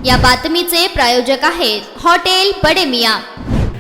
या बातमीचे प्रायोजक आहेत हॉटेल बडे मियां।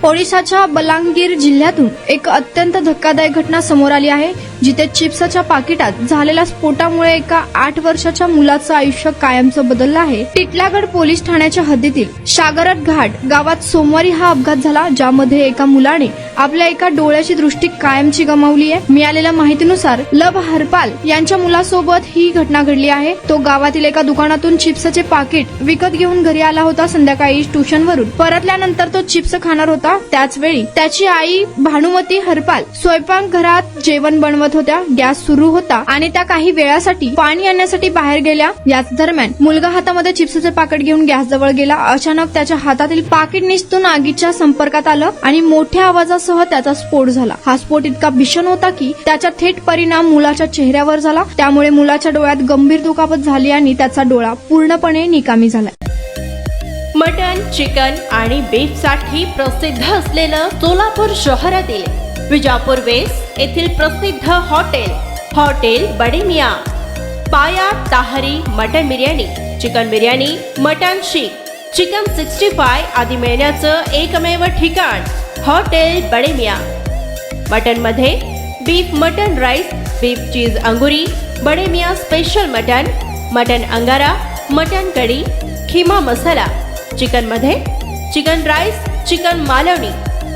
ओडिशाच्या बलांगीर जिल्ह्यातून एक अत्यंत धक्कादायक घटना समोर आली आहे, जिथे चिप्सच्या पाकिटात झालेल्या स्फोटामुळे एका 8 वर्षाच्या मुलाचं आयुष्य कायमचं बदललं आहे। टिटलागड पोलीस ठाण्याच्या हद्दीतील शागरट घाट गावात सोमवारी हा अपघात झाला, ज्यामध्ये एका मुलाने आपल्या एका डोळ्याची दृष्टी कायमची गमावली आहे। मिळालेल्या माहितीनुसार लब हरपाल यांच्या मुलासोबत ही घटना घडली आहे। तो गावातील एका दुकानातून चिप्सचे पाकिट विकत घेऊन घरी आला होता। संध्याकाळी ट्युशनवरून परतल्यानंतर तो चिप्स खाणार होता। त्याच वेळी त्याची आई भानुमती हरपाल स्वयंपाकघरात जेवण बनवत होत्या। गॅस सुरू होता आणि त्या काही वेळासाठी पाणी आणण्यासाठी बाहेर गेल्या। याच दरम्यान मुलगा हातामध्ये चिप्सचे पाकिट घेऊन गॅस जवळ गेला। अचानक त्याच्या हातातील पाकिट निसटून आगीच्या संपर्कात आलं आणि मोठ्या आवाजासह त्याचा स्फोट झाला। हा स्फोट इतका भीषण होता की त्याचा थेट परिणाम मुलाच्या चेहऱ्यावर झाला। त्यामुळे मुलाच्या डोळ्यात गंभीर दुखापत झाली आणि त्याचा डोळा पूर्णपणे निकामी झाला। मटन, चिकन आणि बीफ साठी प्रसिद्ध असलेलं सोलापूर शहरातील विजापूर वेस्ट येथील प्रसिद्ध hotel Bade Miyan. Paya tahri mutton biryani, chicken biryani, mutton seekh, chicken 65 आदी मिळण्याचं एकमेव ठिकाण हॉटेल बडे मियां। मटन मध्ये beef mutton rice, beef cheese angoori, Bade Miyan special mutton, mutton angara, mutton kadhi, kheema masala. Chicken मध्ये chicken rice, chicken Malvani,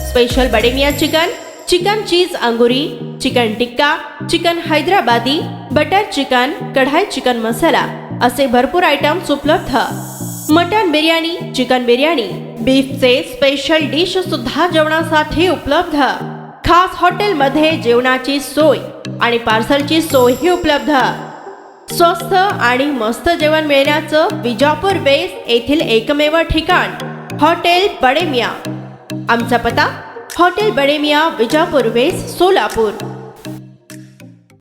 special Bade Miyan chicken, chicken cheese angoori, chicken tikka, chicken Hyderabadi, butter chicken, kadai chicken masala असे भरपूर आयटम्स उपलब्ध। मटन बिर्याणी, चिकन बिर्याणी, बीफचे स्पेशल डिश सुद्धा जेवणासाठी उपलब्ध। खास हॉटेलमध्ये जेवणाची सोय आणि पार्सलची सोयही उपलब्ध। स्वस्त आणि मस्त जेवण मिळण्याचं विजापूर वेस्ट येथील एकमेव ठिकाण हॉटेल बडे मियां। आमचा पत्ता हॉटेल बडे मियां, विजापूर वेस्ट, सोलापूर।